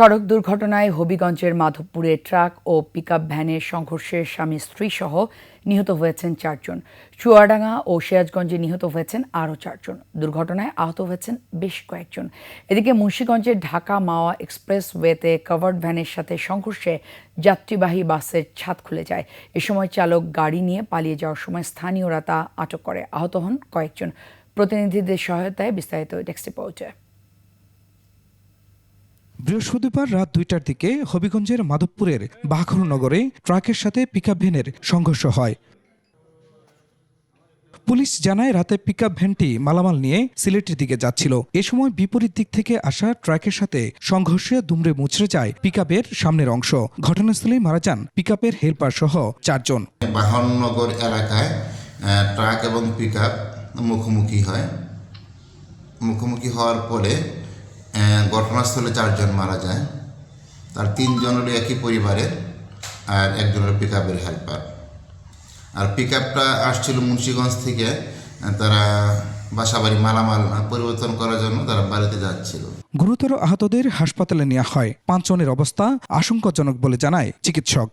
সড়ক দুর্ঘটনায় হবিগঞ্জের মাধবপুরে ট্রাক ও পিকআপ ভ্যানের সংঘর্ষে স্বামী স্ত্রী সহ নিহত হয়েছেন ৪ জন। চুয়াডাঙ্গা ও সিরাজগঞ্জে নিহত হয়েছেন আরও ৪ জন। দুর্ঘটনায় আহত হয়েছেন বেশ কয়েকজন। এদিকে মুন্সিগঞ্জের ঢাকা মাওয়া এক্সপ্রেসওয়েতে কাভার্ড ভ্যানের সাথে সংঘর্ষে যাত্রীবাহী বাসের ছাদ খুলে যায়। এ সময় চালক গাড়ি নিয়ে পালিয়ে যাওয়ার সময় স্থানীয়রা তা আটক করে। আহত হন কয়েকজন। প্রতিনিধিদের সহায়তায় বিস্তারিত ডেস্ক রিপোর্টে। বৃহস্পতিবার রাত ২টার দিকে হবিগঞ্জের মাধবপুরের বাঘরনগরে ট্রাকের সাথে পিকআপ ভ্যানের সংঘর্ষ হয়। পুলিশ জানায় রাতে পিকআপ ভ্যানটি মালামাল নিয়ে সিলেটের দিকে যাচ্ছিল। এ সময় বিপরীত দিক থেকে আসা ট্রাকের সাথে সংঘর্ষে দুমড়ে মুচড়ে যায় পিকআপের সামনের অংশ। ঘটনাস্থলেই মারা যান পিকআপের হেলপার সহ ৪ জন। বাঘরনগর এলাকায় ট্রাক এবং পিকআপ মুখোমুখি হওয়ার পরে ঘটনাস্থলে ৪ জন মারা যায়। তার ৩ জনেরই একই পরিবারের, আর একজনের পিকআপের হেল্পার। আর পিকআপটা আসছিল মুন্সিগঞ্জ থেকে, তারা বাসাবাড়ি মালামাল পরিবর্তন করার জন্য তারা বাড়িতে যাচ্ছিল। গুরুতর আহতদের হাসপাতালে নেওয়া হয়। ৫ জনের অবস্থা আশঙ্কাজনক বলে জানায় চিকিৎসক।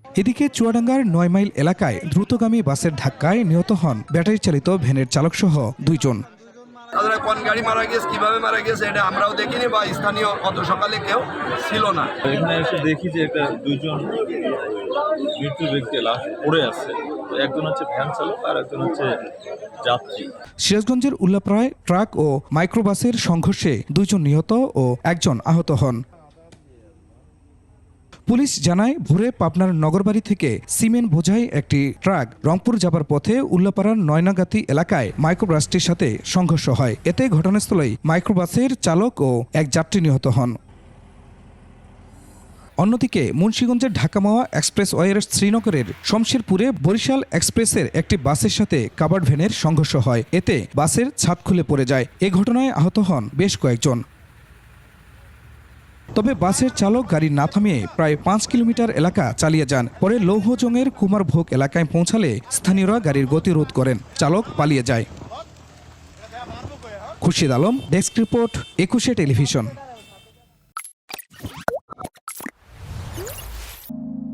এদিকে চুয়াডাঙ্গার ৯ মাইল এলাকায় দ্রুতগামী বাসের ধাক্কায় নিহত হন ব্যাটারি চালিত ভ্যানের চালকসহ ২ জন। তাদের কোন গাড়ি মারা গেছে, কিভাবে মারা গেছে এটা আমরাও দেখিনি, বা স্থানীয় অত সকালে কেউ ছিল না। এখানে এসে দেখি যে একটা ২ জন মৃত্যু ব্যক্তি লাশ পড়ে আছে। একজন হচ্ছে ভ্যান চালক আর একজন হচ্ছে যাত্রী। সিরাজগঞ্জের উল্লাপাড়ায় ট্রাক ও মাইক্রোবাসের সংঘর্ষে ২ জন নিহত ও ১ জন আহত হন। পুলিশ জানায় ভোরে পাবনার নগরবাড়ি থেকে সিমেন্ট বোঝাই একটি ট্রাক রংপুর যাবার পথে উল্লাপাড়ার নয়নাগাতি এলাকায় মাইক্রোবাসটির সাথে সংঘর্ষ হয়। এতে ঘটনাস্থলেই মাইক্রোবাসের চালক ও এক যাত্রী নিহত হন। অন্যদিকে মুন্সিগঞ্জের ঢাকা মাওয়া এক্সপ্রেসওয়ের শ্রীনগরের শমশেরপুরে বরিশাল এক্সপ্রেসের একটি বাসের সাথে কাভার্ড ভ্যানের সংঘর্ষ হয়। এতে বাসের ছাদ খুলে পড়ে যায়। এ ঘটনায় আহত হন বেশ কয়েকজন। তবে বাসের চালক গাড়ি না থামিয়ে প্রায় ৫ কিলোমিটার এলাকা চালিয়ে যান। পরে লৌহজংয়ের কুমারভোগ এলাকায় পৌঁছালে স্থানীয়রা গাড়ির গতিরোধ করেন। চালক পালিয়ে যায়। খুরশিদ আলম, ডেস্ক রিপোর্ট, ২১শে টেলিভিশন।